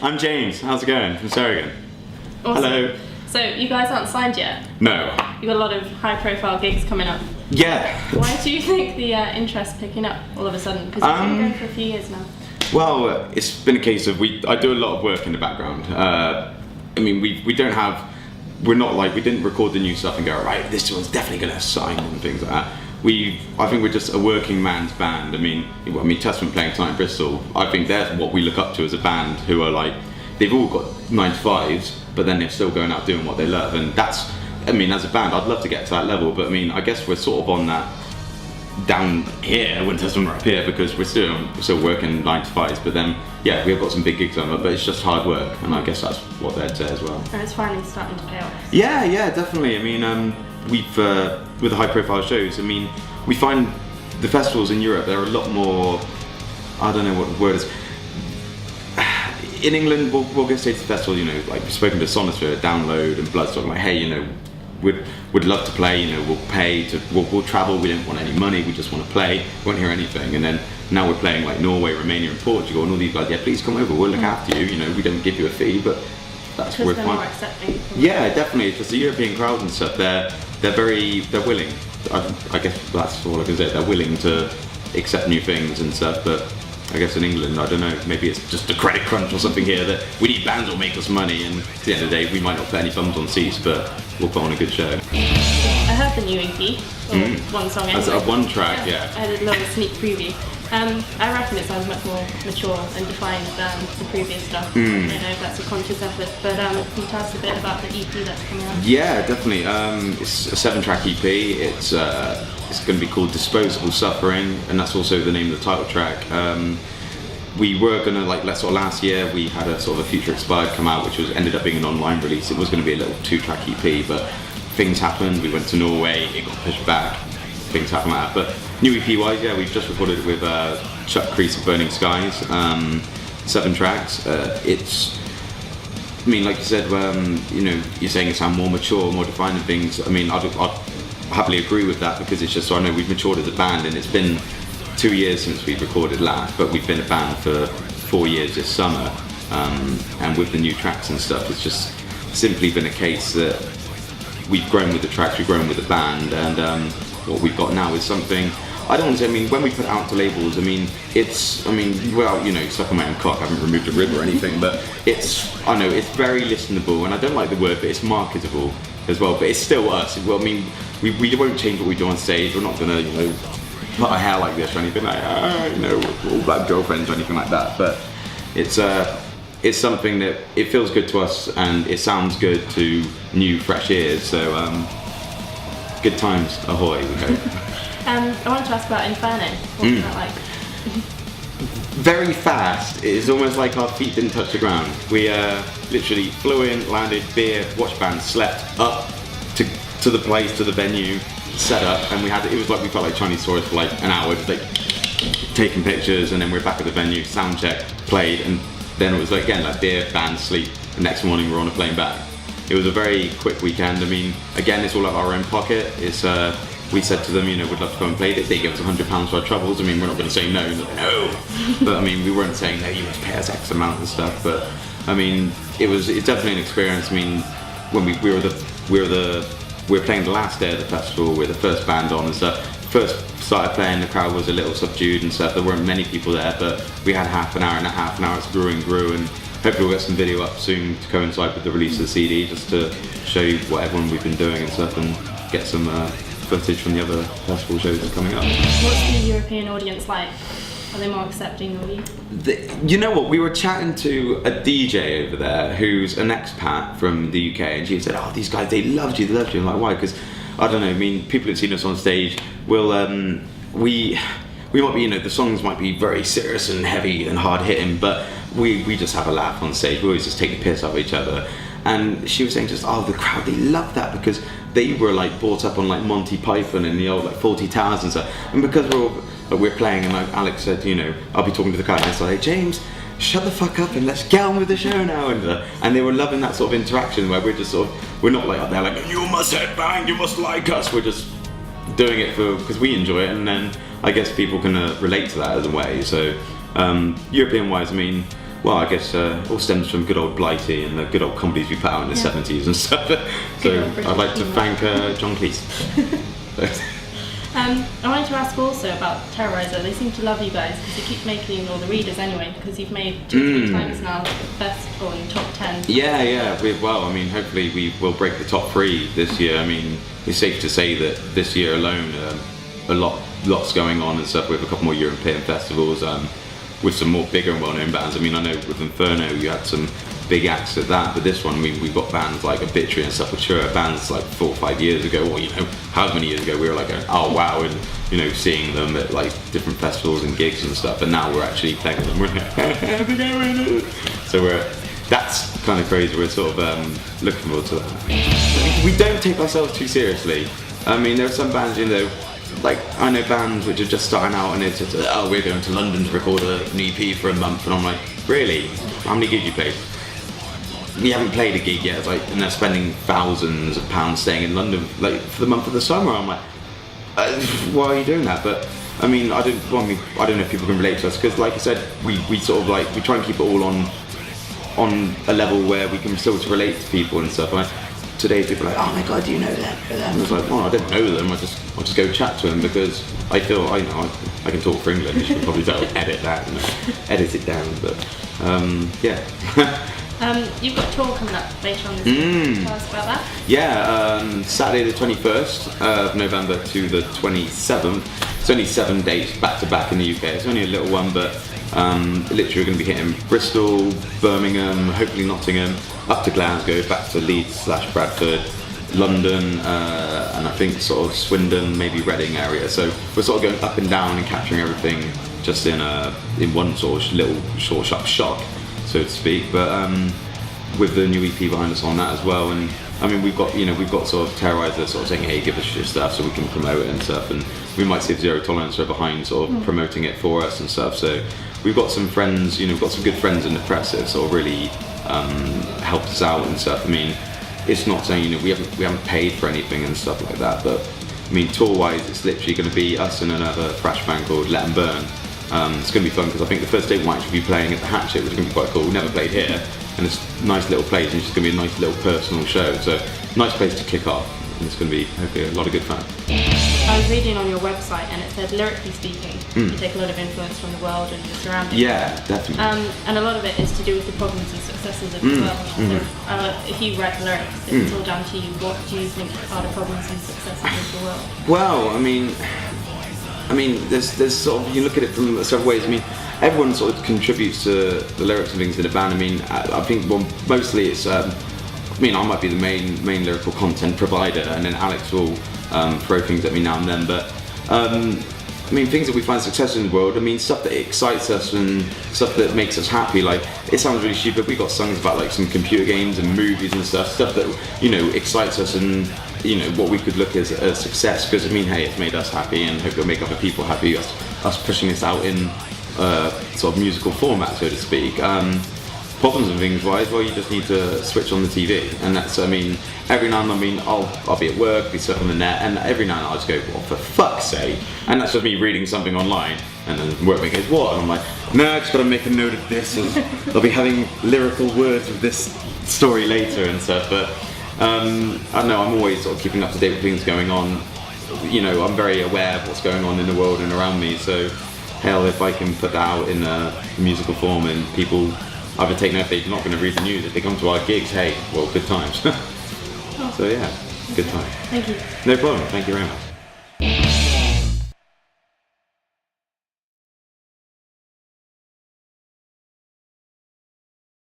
I'm James. How's it going? From Seregon. Awesome. Hello. So you guys aren't signed yet? No. You've got a lot of high-profile gigs coming up. Yeah. Why do you think the interest picking up all of a sudden? Because you've been going for a few years now. Well, it's been a case of I do a lot of work in the background. I mean, we don't have. We're not like, we didn't record the new stuff and go, right, this one's definitely going to sign and things like that. I think we're just a working man's band. I mean, Testament playing tonight in Bristol, I think they're what we look up to as a band, who are like, they've all got 9-to-5s, but then they're still going out doing what they love. And that's, I mean, as a band, I'd love to get to that level, but I mean, I guess we're sort of on that down here, when Testament are up here, because we're still working 9-to-5s, but then, yeah, we've got some big gigs on it, but it's just hard work, and I guess that's what they'd say as well. And it's finally starting to pay off. Yeah, definitely. I mean, we've, with the high profile shows, I mean, we find the festivals in Europe, they're a lot more, I don't know what the word is. In England, we'll go to the festival, you know, like we've spoken to Sonosphere, Download and Bloodstock, like, hey, you know, we'd love to play, you know, we'll pay to, we'll travel, we don't want any money, we just want to play, we won't hear anything. And then now we're playing like Norway, Romania and Portugal, and all these guys, yeah, please come over, we'll look after you, you know, we don't give you a fee, but that's because we're they're fine. more accepting. Yeah, definitely. It's just the European crowd and stuff. They're willing. I guess that's all I can say. They're willing to accept new things and stuff. But I guess in England, I don't know. Maybe it's just a credit crunch or something here that we need bands that will make us money. And at the end of the day, we might not put any bums on seats, but we'll put on a good show. I heard the new EP, or one song anyway. That's one track, yeah. I had a little sneak preview. I reckon it sounds much more mature and defined than the previous stuff. I don't know if that's a conscious effort, but can you tell us a bit about the EP that's coming out? Yeah, definitely. It's a 7-track EP. It's going to be called Disposable Suffering, and that's also the name of the title track. We were going to, like, last year, we had a sort of a Future Expired come out, which ended up being an online release. It was going to be a little 2-track EP, but things happened. We went to Norway, it got pushed back. Things happen like that. But new EP wise, yeah, we've just recorded it with Chuck Crease of Burning Skies, 7 tracks. It's, I mean, like you said, you know, you're saying it sounds more mature, more defined and things. I mean, I'd happily agree with that, because it's just, so I know we've matured as a band, and it's been 2 years since we recorded last, but we've been a band for 4 years this summer, and with the new tracks and stuff, it's just simply been a case that we've grown with the tracks, we've grown with the band, and what we've got now is something, I don't want to say, I mean, when we put it out to labels, I mean, well, you know, suck on my own cock, I haven't removed a rib or anything, but I know, it's very listenable, and I don't like the word, but it's marketable as well, but it's still us. Well, I mean, we won't change what we do on stage, we're not going to, you know, put our hair like this or anything like, you know, all black girlfriends or anything like that, but it's something that, it feels good to us, and it sounds good to new, fresh ears, so, good times, ahoy, we hope. I wanted to ask about Inferno. What was that like? Very fast. It's almost like our feet didn't touch the ground. We literally flew in, landed, beer, watched bands, slept up to the place, to the venue, set up, and it was like we felt like Chinese tourists for like an hour, just like taking pictures, and then we're back at the venue, sound check, played, and then it was like, again, like beer, band, sleep. The next morning we're on a plane back. It was a very quick weekend. I mean, again, it's all out of our own pocket. It's we said to them, you know, we'd love to go and play this. They gave us £100 for our troubles. I mean, we're not going to say no. But I mean, we weren't saying, no, you must pay us X amount and stuff. But I mean, it's definitely an experience. I mean, when we were playing the last day of the festival, we're the first band on and stuff. First started playing, the crowd was a little subdued and stuff. There weren't many people there, but we had half an hour, it's grew and grew, and hopefully we'll get some video up soon to coincide with the release of the CD, just to show you what everyone we've been doing and stuff, and get some footage from the other festival shows that's coming up. What's the European audience like? Are they more accepting of you? You know what, we were chatting to a DJ over there who's an expat from the UK, and she said, oh, these guys, they loved you. I'm like, why? Because, I don't know, I mean, people who've seen us on stage will, we might be, you know, the songs might be very serious and heavy and hard hitting, but we just have a laugh on stage. We always just take the piss out of each other. And she was saying just, oh, the crowd, they love that, because they were like brought up on like Monty Python and the old like 40 Towers and stuff. And because we're playing, and like Alex said, you know, I'll be talking to the crowd, and I said, hey, James, shut the fuck up and let's get on with the show now. And they were loving that sort of interaction where we're just sort of, we're not like up there like, you must headbang, you must like us. We're just doing it because we enjoy it, and then I guess people can relate to that as a way. So European wise, I mean, well, I guess all stems from good old Blighty and the good old comedies we put out in the 70s and stuff. So I'd like to thank John Cleese. I wanted to ask also about Terrorizer. They seem to love you guys because you keep making, or the readers anyway, because you've made 2 or 3 times now best or in top 10. Yeah. Well, I mean, hopefully we will break the top 3 this year. I mean, it's safe to say that this year alone, lots going on and stuff. We have a couple more European festivals with some more bigger and well-known bands. I mean, I know with Inferno you had some big acts at that, but this one we've got bands like Obituary and stuff, which are bands like 4 or 5 years ago, or however many years ago we were like, oh wow, and seeing them at like different festivals and gigs and stuff, and now we're actually playing them. We're like, so that's kind of crazy. We're sort of looking forward to that. We don't take ourselves too seriously. I mean, there are some bands, like I know bands which are just starting out and it's just, oh, we're going to London to record an EP for a month, and I'm like, really? How many gigs you played? We haven't played a gig yet, and they're spending thousands of pounds staying in London like for the month of the summer. I'm like, why are you doing that? But I mean, I don't know if people can relate to us, because like I said, we sort of like, we try and keep it all on a level where we can still relate to people and stuff. Today people are like, oh my god, do you know them? And it's like, well, I don't know them, I'll just go chat to them, because I feel I can talk for England. You should probably edit that and edit it down, but yeah. You've got a tour coming up later on this week. Tell us about that. Yeah, Saturday the 21st of November to the 27th. It's only 7 dates back to back in the UK. It's only a little one, but literally going to be hitting Bristol, Birmingham, hopefully Nottingham, up to Glasgow, back to Leeds/Bradford, London, and I think sort of Swindon, maybe Reading area. So we're sort of going up and down and capturing everything just in one sort of little short, sharp shot, so to speak. But with the new EP behind us on that as well, and I mean we've got sort of Terrorizer sort of saying, hey, give us your stuff so we can promote it and stuff, and we might see if Zero Tolerance are behind sort of promoting it for us and stuff. So we've got some friends, we've got some good friends in the press that sort of really helped us out and stuff. I mean, it's not saying we haven't paid for anything and stuff like that, but I mean, tour wise, it's literally going to be us and another thrash band called Let 'Em Burn. It's going to be fun because I think the first date we might actually be playing at the Hatchet, which is going to be quite cool. We've never played here, and it's a nice little place, and it's just going to be a nice little personal show. So nice place to kick off, and it's going to be hopefully a lot of good fun. I was reading on your website, and it said, lyrically speaking, you take a lot of influence from the world and your surroundings. Yeah, definitely. And a lot of it is to do with the problems and successes of the world. So, if you write lyrics, if it's all down to you, what do you think are the problems and successes of the world? Well, I mean, there's sort of, you look at it from several ways. I mean, everyone sort of contributes to the lyrics and things in a band. I mean, I think mostly it's. I mean, I might be the main lyrical content provider, and then Alex will throw things at me now and then. But I mean, things that we find success in the world. I mean, stuff that excites us and stuff that makes us happy. Like, it sounds really stupid. We got songs about like some computer games and movies and stuff that excites us and what we could look as a success. Because I mean, hey, it's made us happy, and hope it'll make other people happy. Us pushing this out in sort of musical format, so to speak. Problems and things wise, well, you just need to switch on the TV, and that's, I mean, every now and then, I mean, I'll be at work, be stuck on the net, and every now and then I'll just go, well, for fuck's sake, and that's just me reading something online, and then workmate goes, what? And I'm like, no, I just gotta make a note of this, and I'll be having lyrical words of this story later and stuff. But I don't know, I'm always sort of keeping up to date with things going on. I'm very aware of what's going on in the world and around me, so hell, if I can put that out in a musical form and people either take note, if they're not going to read the news, if they come to our gigs, hey, well, good times. So yeah, good time. Thank you. No problem, thank you very much.